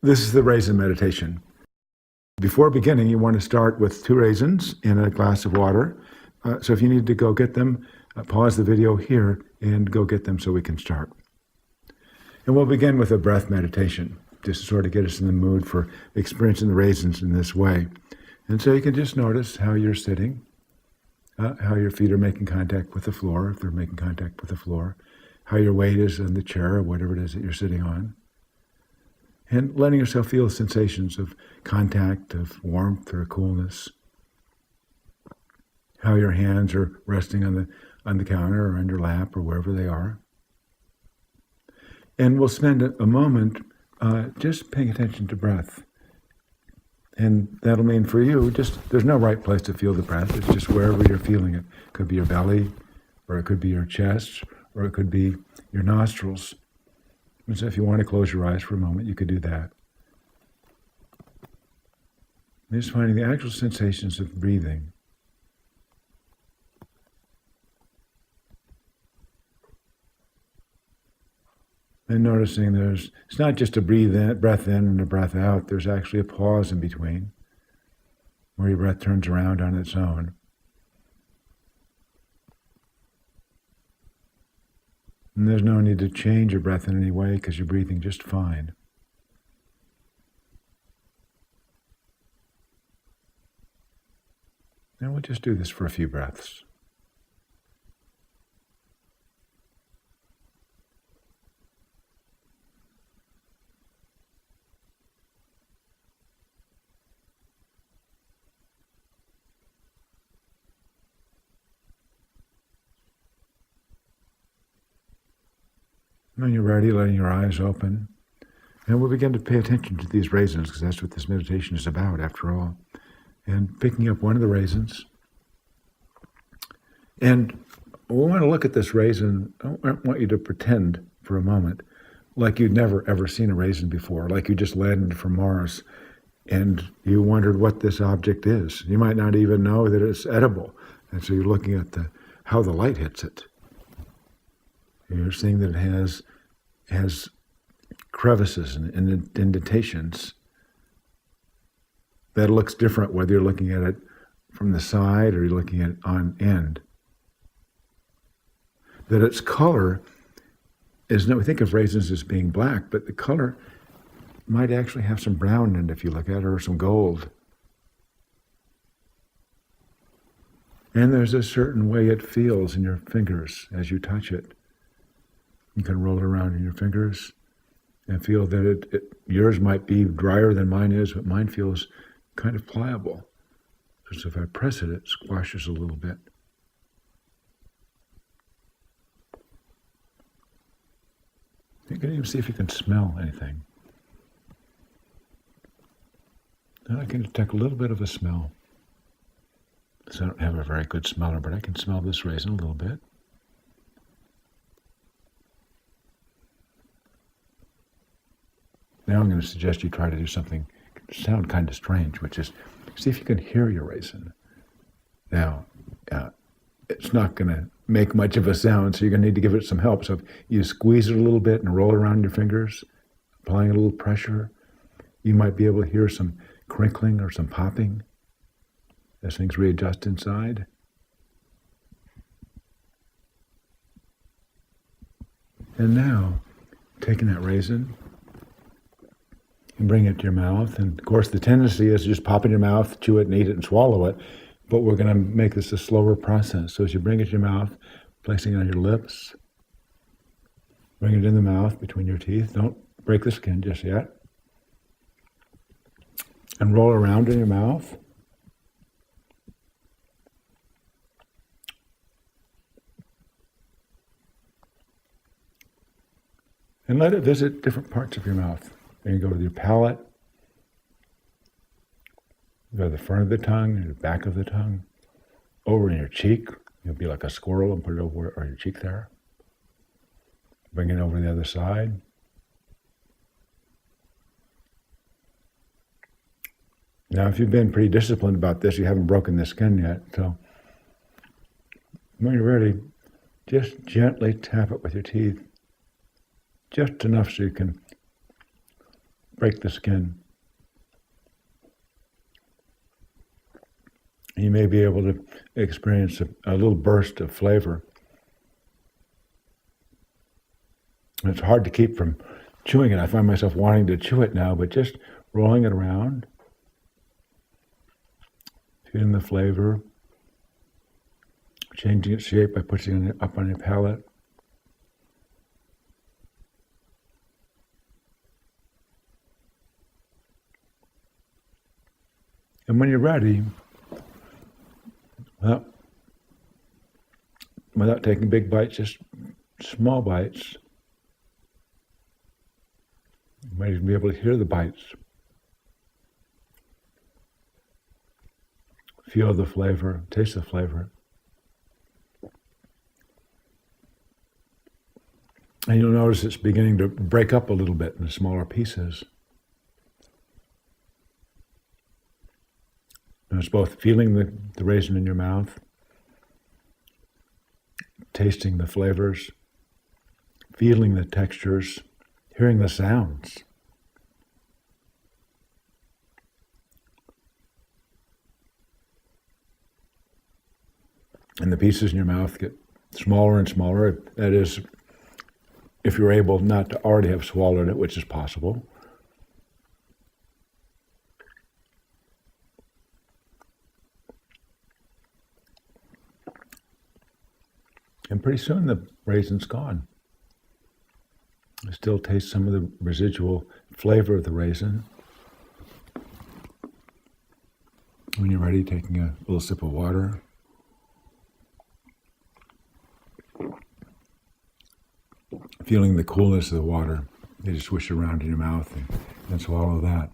This is the raisin meditation. Before beginning, you want to start with 2 raisins in a glass of water. So if you need to go get them, pause the video here and go get them so we can start. And we'll begin with a breath meditation, just to sort of get us in the mood for experiencing the raisins in this way. And so you can just notice how you're sitting, how your feet are making contact with the floor, if they're making contact with the floor, how your weight is in the chair or whatever it is that you're sitting on. And letting yourself feel sensations of contact, of warmth or coolness. How your hands are resting on the counter or on your lap or wherever they are. And we'll spend a moment just paying attention to breath. And that'll mean for you, there's no right place to feel the breath. It's just wherever you're feeling it. It could be your belly, or it could be your chest, or it could be your nostrils. And so if you want to close your eyes for a moment, you could do that. And just finding the actual sensations of breathing. And noticing it's not just a breath in and a breath out, there's actually a pause in between, where your breath turns around on its own. And there's no need to change your breath in any way because you're breathing just fine. And we'll just do this for a few breaths. When you're ready, letting your eyes open. And we'll begin to pay attention to these raisins, because that's what this meditation is about, after all. And picking up one of the raisins. And we want to look at this raisin. I want you to pretend for a moment like you'd never, ever seen a raisin before, like you just landed from Mars and you wondered what this object is. You might not even know that it's edible. And so you're looking at how the light hits it. You're seeing that it has crevices and indentations. That looks different whether you're looking at it from the side or you're looking at it on end. That its color we think of raisins as being black, but the color might actually have some brown in it if you look at it, or some gold. And there's a certain way it feels in your fingers as you touch it. You can roll it around in your fingers and feel that yours might be drier than mine is, but mine feels kind of pliable. So if I press it, it squashes a little bit. You can even see if you can smell anything. And I can detect a little bit of a smell. So I don't have a very good smeller, but I can smell this raisin a little bit. Now I'm going to suggest you try to do something sound kind of strange, which is see if you can hear your raisin. Now, it's not going to make much of a sound, so you're going to need to give it some help. So if you squeeze it a little bit and roll it around your fingers, applying a little pressure, you might be able to hear some crinkling or some popping as things readjust inside. And now, taking that raisin, and bring it to your mouth. And of course, the tendency is to just pop in your mouth, chew it and eat it and swallow it. But we're going to make this a slower process. So as you bring it to your mouth, placing it on your lips, bring it in the mouth between your teeth. Don't break the skin just yet. And roll around in your mouth. And let it visit different parts of your mouth. And you go to your palate, go to the front of the tongue, and the back of the tongue, over in your cheek. You'll be like a squirrel and put it over your cheek there. Bring it over the other side. Now, if you've been pretty disciplined about this, you haven't broken the skin yet. So when you're ready, just gently tap it with your teeth, just enough so you can break the skin. You may be able to experience a little burst of flavor. And it's hard to keep from chewing it. I find myself wanting to chew it now, but just rolling it around, feeling the flavor, changing its shape by pushing it up on your palate. And when you're ready, well, without taking big bites, just small bites, you might even be able to hear the bites. Feel the flavor, taste the flavor. And you'll notice it's beginning to break up a little bit into smaller pieces. And it's both feeling the raisin in your mouth, tasting the flavors, feeling the textures, hearing the sounds. And the pieces in your mouth get smaller and smaller. That is, if you're able not to already have swallowed it, which is possible. And pretty soon the raisin's gone. I still taste some of the residual flavor of the raisin. When you're ready, taking a little sip of water. Feeling the coolness of the water. You just swish around in your mouth and swallow that.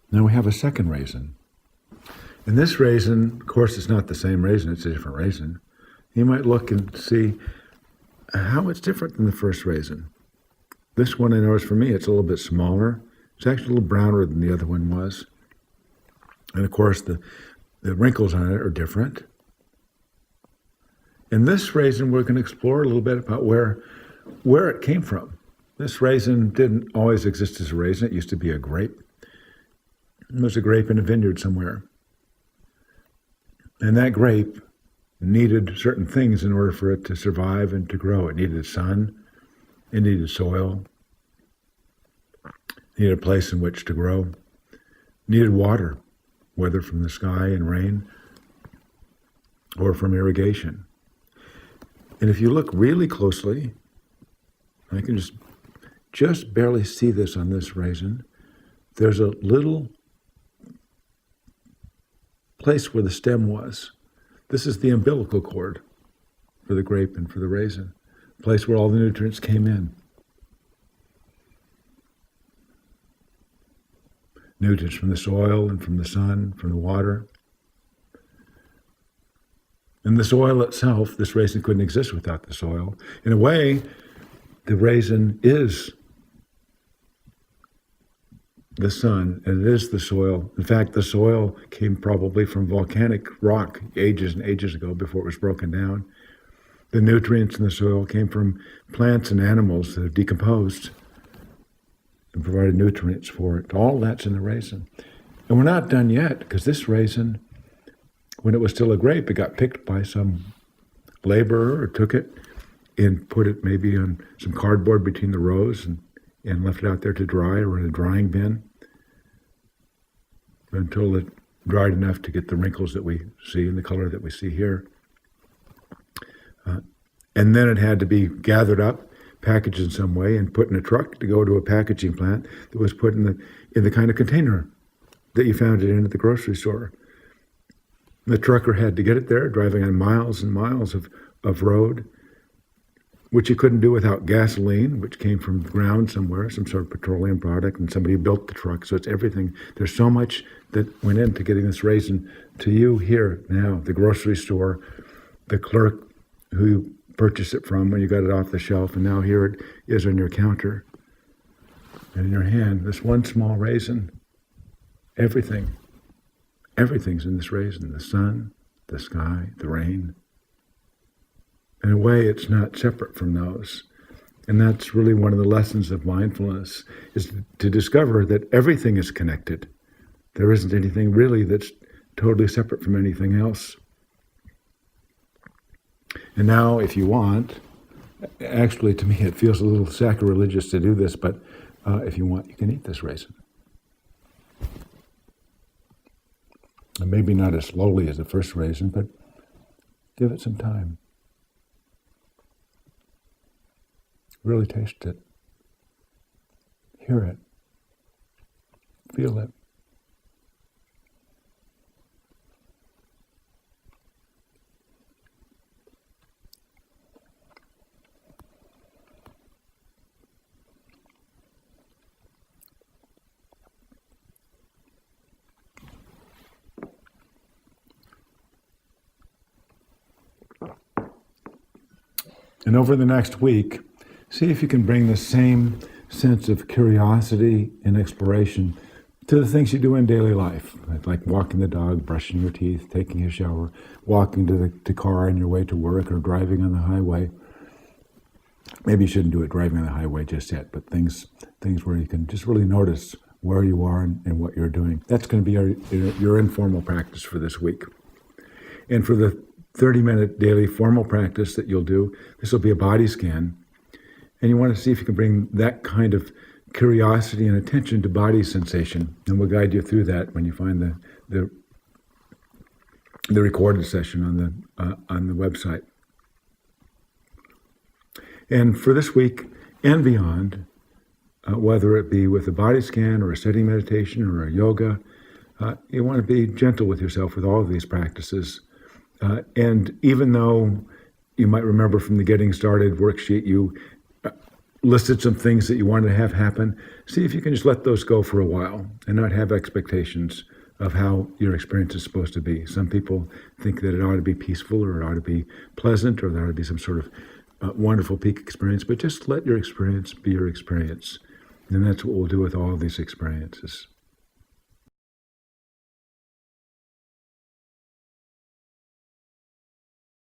Now we have a second raisin. And this raisin, of course, it's not the same raisin, it's a different raisin. You might look and see how it's different than the first raisin. This one, I noticed for me, it's a little bit smaller. It's actually a little browner than the other one was. And of course, the wrinkles on it are different. In this raisin, we're going to explore a little bit about where it came from. This raisin didn't always exist as a raisin. It used to be a grape. It was a grape in a vineyard somewhere. And that grape needed certain things in order for it to survive and to grow. It needed sun, it needed soil, it needed a place in which to grow, it needed water, whether from the sky and rain or from irrigation. And if you look really closely, I can just barely see this on this raisin, there's a little place where the stem was. This is the umbilical cord for the grape and for the raisin, place where all the nutrients came in. Nutrients from the soil and from the sun, from the water. And the soil itself, this raisin couldn't exist without the soil. In a way, the raisin is the sun, and it is the soil. In fact, the soil came probably from volcanic rock ages and ages ago before it was broken down. The nutrients in the soil came from plants and animals that have decomposed and provided nutrients for it. All that's in the raisin. And we're not done yet, because this raisin, when it was still a grape, it got picked by some laborer or took it and put it maybe on some cardboard between the rows and left it out there to dry or in a drying bin until it dried enough to get the wrinkles that we see and the color that we see here. And then it had to be gathered up, packaged in some way, and put in a truck to go to a packaging plant that was put in the kind of container that you found it in at the grocery store. The trucker had to get it there, driving on miles and miles of road, which you couldn't do without gasoline, which came from the ground somewhere, some sort of petroleum product, and somebody built the truck. So it's everything. There's so much that went into getting this raisin to you here now, the grocery store, the clerk who you purchased it from when you got it off the shelf, and now here it is on your counter. And in your hand, this one small raisin, everything's in this raisin, the sun, the sky, the rain. In a way, it's not separate from those. And that's really one of the lessons of mindfulness, is to discover that everything is connected. There isn't anything really that's totally separate from anything else. And now, if you want, actually to me it feels a little sacrilegious to do this, but if you want, you can eat this raisin. And maybe not as slowly as the first raisin, but give it some time. Really taste it. Hear it. Feel it. And over the next week, see if you can bring the same sense of curiosity and exploration to the things you do in daily life, like walking the dog, brushing your teeth, taking a shower, walking to the car on your way to work, or driving on the highway. Maybe you shouldn't do it driving on the highway just yet, but things where you can just really notice where you are and what you're doing. That's going to be your informal practice for this week. And for the 30-minute daily formal practice that you'll do, this will be a body scan. And you want to see if you can bring that kind of curiosity and attention to body sensation. And we'll guide you through that when you find the recorded session on the website. And for this week and beyond, whether it be with a body scan or a sitting meditation or a yoga, you want to be gentle with yourself with all of these practices. And even though you might remember from the Getting Started worksheet, you listed some things that you wanted to have happen, see if you can just let those go for a while and not have expectations of how your experience is supposed to be. Some people think that it ought to be peaceful, or it ought to be pleasant, or there ought to be some sort of wonderful peak experience, but just let your experience be your experience. And that's what we'll do with all of these experiences.